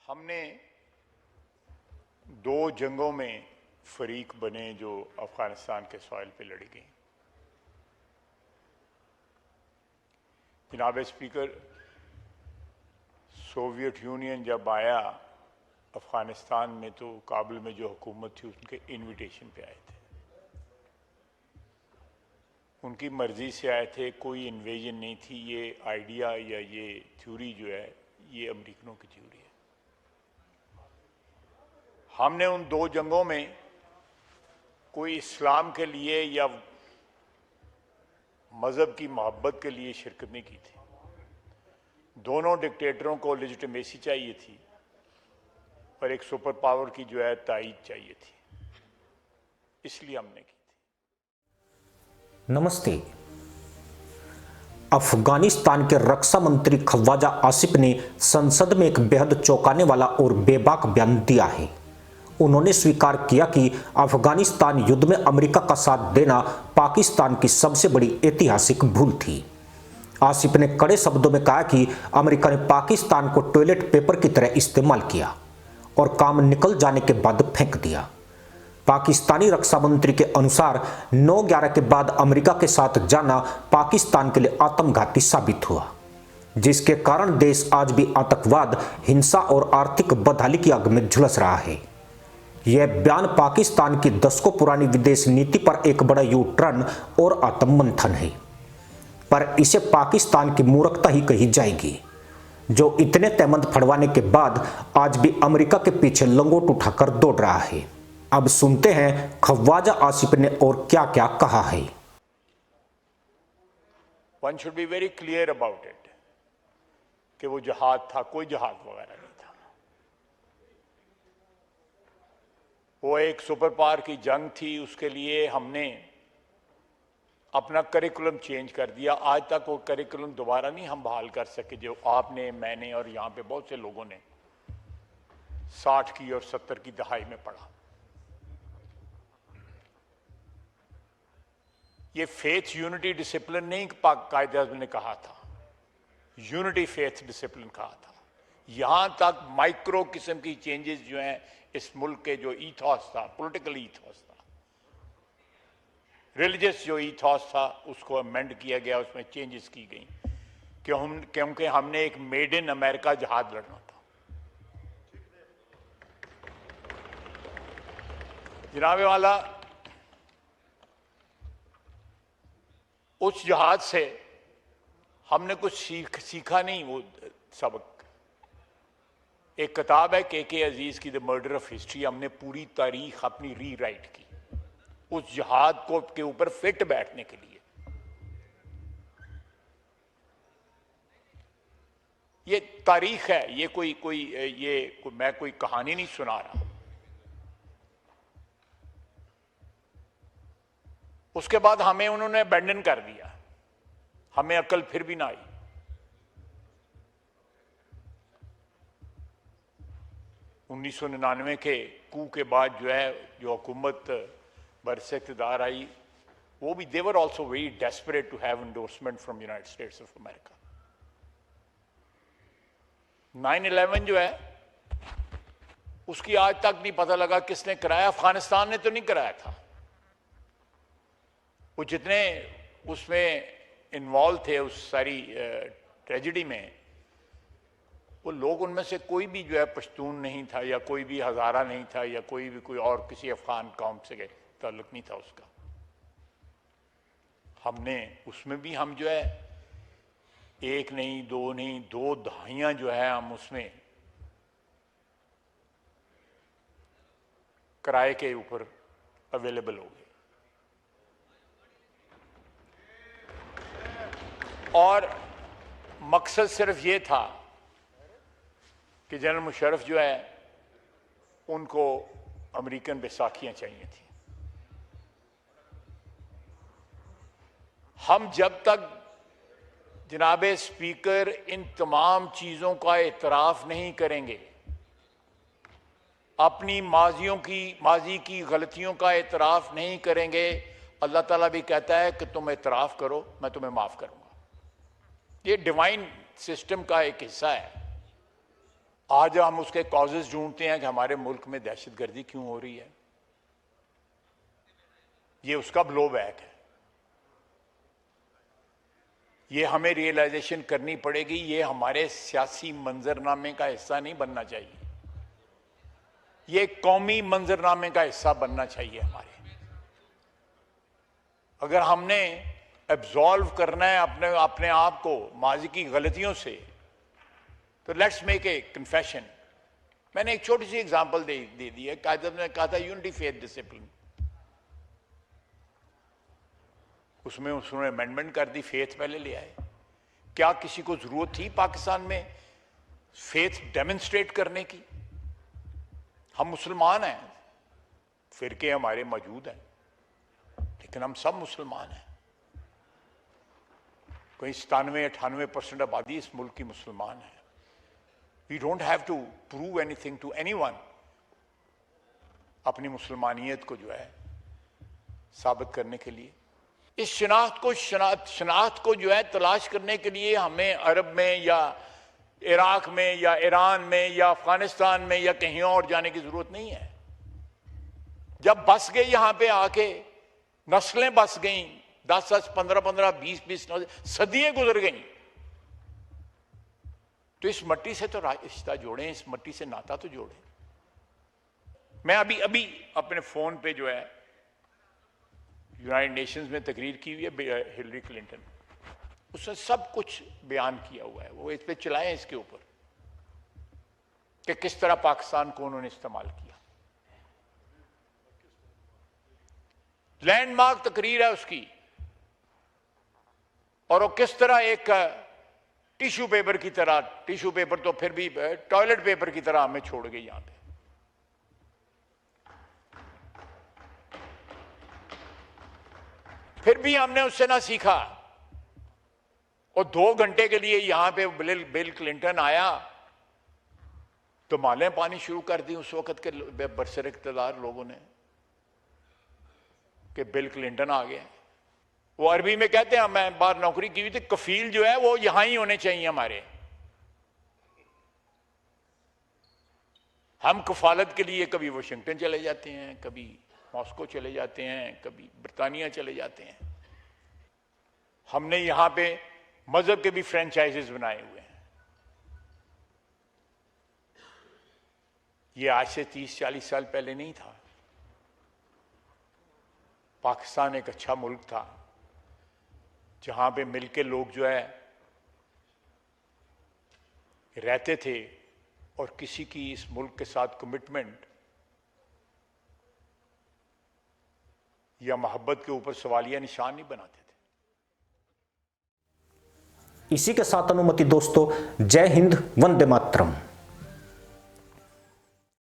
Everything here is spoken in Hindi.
हमने दो जंगों में फरीक बने जो अफगानिस्तान के सॉइल पे लड़ी गई। जनाब स्पीकर, सोवियत यूनियन जब आया अफगानिस्तान में तो काबुल में जो हुकूमत थी उनके इनविटेशन पे आए थे, उनकी मर्जी से आए थे, कोई इन्वेजन नहीं थी। ये आइडिया या ये थ्योरी जो है ये अमेरिकनों की थ्योरी है। हमने उन दो जंगों में कोई इस्लाम के लिए या मजहब की मोहब्बत के लिए शिरकत नहीं की थी। दोनों डिक्टेटरों को लेजिटिमेसी चाहिए थी पर एक सुपर पावर की जो है तायीद चाहिए थी, इसलिए हमने की थी। नमस्ते। अफगानिस्तान के रक्षा मंत्री ख्वाजा आसिफ ने संसद में एक बेहद चौंकाने वाला और बेबाक बयान दिया है। उन्होंने स्वीकार किया कि अफगानिस्तान युद्ध में अमेरिका का साथ देना पाकिस्तान की सबसे बड़ी ऐतिहासिक भूल थी। आसिफ ने कड़े शब्दों में कहा कि अमेरिका ने पाकिस्तान को टॉयलेट पेपर की तरह इस्तेमाल किया और काम निकल जाने के बाद फेंक दिया। पाकिस्तानी रक्षा मंत्री के अनुसार 9/11 के बाद अमेरिका के साथ जाना पाकिस्तान के लिए आत्मघाती साबित हुआ, जिसके कारण देश आज भी आतंकवाद, हिंसा और आर्थिक बदहाली की आग में झुलस रहा है। यह बयान पाकिस्तान की दशकों पुरानी विदेश नीति पर एक बड़ा यू टर्न और आत्ममंथन है, पर इसे पाकिस्तान की मूर्खता ही कही जाएगी, जो इतने तहमंद फड़वाने के बाद आज भी अमेरिका के पीछे लंगोट उठाकर दौड़ रहा है। अब सुनते हैं ख्वाजा आसिफ ने और क्या क्या कहा है। One should be very clear about it कि वो जहाद था, कोई जहाद वगैरह नहीं था। वो एक सुपर पावर की जंग थी, उसके लिए हमने अपना करिकुलम चेंज कर दिया। आज तक वो करिकुलम दोबारा नहीं हम बहाल कर सके जो आपने, मैंने और यहां पे बहुत से लोगों ने 60 की और 70 की दहाई में पढ़ा। ये फेथ यूनिटी डिसिप्लिन नहीं कायदे-ए-आज़म ने कहा था, यूनिटी फेथ डिसिप्लिन कहा था। यहां तक माइक्रो किस्म की चेंजेस जो हैं इस मुल्क के जो ईथॉस था, पॉलिटिकल ईथॉस था, रिलीजियस जो ईथॉस था, उसको अमेंड किया गया, उसमें चेंजेस की गई क्योंकि हमने एक मेड इन अमेरिका जहाज लड़ना था। जनाब वाला, उस जहाज से हमने कुछ सीखा नहीं। वो सबक, एक किताब है के अजीज की द मर्डर ऑफ हिस्ट्री, हमने पूरी तारीख अपनी रीराइट की उस जहाज को के ऊपर फिट बैठने के लिए। ये तारीख है, ये मैं कोई कहानी नहीं सुना रहा। उसके बाद हमें उन्होंने अबैंडन कर दिया, हमें अकल फिर भी ना आई। उन्नीस 1999 के कू के बाद जो है जो हुकूमत बरसे इक़्तिदार आई, वो भी they were also very desperate to have endorsement from United States of America. 9/11 जो है उसकी आज तक नहीं पता लगा किसने कराया। अफगानिस्तान ने तो नहीं कराया था। वो जितने उसमें इन्वॉल्व थे उस सारी ट्रेजेडी में, वो लोग, उनमें से कोई भी जो है पश्तून नहीं था या कोई भी हज़ारा नहीं था या कोई भी कोई और किसी अफगान कौम से ताल्लुक नहीं था उसका। हमने उसमें भी हम जो है एक नहीं, दो नहीं, 2 दहाइयां जो है हम उसमें किराए के ऊपर अवेलेबल हो गए। और मकसद सिर्फ ये था कि जनरल मुशर्रफ जो है उनको अमेरिकन बैसाखियां चाहिए थी। हम जब तक जनाब स्पीकर इन तमाम चीजों का एतराफ नहीं करेंगे, अपनी माजी की गलतियों का एतराफ नहीं करेंगे, अल्लाह ताला भी कहता है कि तुम एतराफ करो, मैं तुम्हें माफ करूंगा। ये डिवाइन सिस्टम का एक हिस्सा है। आज हम उसके कॉजेज ढूंढते हैं कि हमारे मुल्क में दहशतगर्दी क्यों हो रही है। ये उसका ब्लो बैक है। ये हमें रियलाइजेशन करनी पड़ेगी, ये हमारे सियासी मंजरनामे का हिस्सा नहीं बनना चाहिए, ये कौमी मंजरनामे का हिस्सा बनना चाहिए हमारे। अगर हमने एब्जॉल्व करना है अपने आप को माजी की गलतियों से, तो लेट्स मेक ए कन्फेशन। मैंने एक छोटी सी एग्जांपल दे दी है। कायदे ने कहा था यूनिटी फेथ डिसिप्लिन, उसमें उसने अमेंडमेंट कर दी, फेथ पहले ले आए। क्या किसी को जरूरत थी पाकिस्तान में फेथ डेमोन्स्ट्रेट करने की? हम मुसलमान हैं, फिरके हमारे मौजूद हैं, लेकिन हम सब मुसलमान हैं। कोई 97-98% आबादी इस मुल्क की मुसलमान है। We don't have to prove anything to anyone. अपनी मुसलमानियत को जो है साबित करने के लिए, इस शनाख्त को जो है तलाश करने के लिए हमें अरब में या इराक में या ईरान में या अफगानिस्तान में या कहीं और जाने की जरूरत नहीं है। जब बस गए यहां पे आके, नस्लें बस गईं, 10-10, 15-15, 20-20 सदियां गुजर गईं, तो इस मट्टी से तो रिश्ता जोड़ें, इस मट्टी से नाता तो जोड़ें। मैं अभी अपने फोन पे जो है यूनाइटेड नेशंस में तकरीर की हुई है हिलरी क्लिंटन, उसने सब कुछ बयान किया हुआ है। वो इस पे चलाएं, इसके ऊपर कि किस तरह पाकिस्तान को उन्होंने इस्तेमाल किया। लैंडमार्क तकरीर है उसकी, और वो किस तरह एक टिश्यू पेपर की तरह, टिश्यू पेपर तो फिर भी टॉयलेट पेपर की तरह हमें छोड़ गई यहां पे। फिर भी हमने उससे ना सीखा। और 2 घंटे के लिए यहां पे बिल क्लिंटन आया तो मालें पानी शुरू कर दी उस वक्त के बरसर इक़्तिदार लोगों ने कि बिल क्लिंटन आ गया। वो अरबी में कहते हैं, मैं बाहर नौकरी की हुई थी, कफील जो है वो यहां ही होने चाहिए हमारे। हम कफालत के लिए कभी वाशिंगटन चले जाते हैं, कभी मॉस्को चले जाते हैं, कभी ब्रितानिया चले जाते हैं। हमने यहां पे मजहब के भी फ्रेंचाइजेस बनाए हुए हैं। ये आज से 30-40 साल पहले नहीं था। पाकिस्तान एक अच्छा मुल्क था जहां पे मिलके लोग जो है रहते थे और किसी की इस मुल्क के साथ कमिटमेंट या मोहब्बत के ऊपर सवालिया निशान नहीं बनाते थे। इसी के साथ अनुमति दोस्तों, जय हिंद, वंदे मातरम।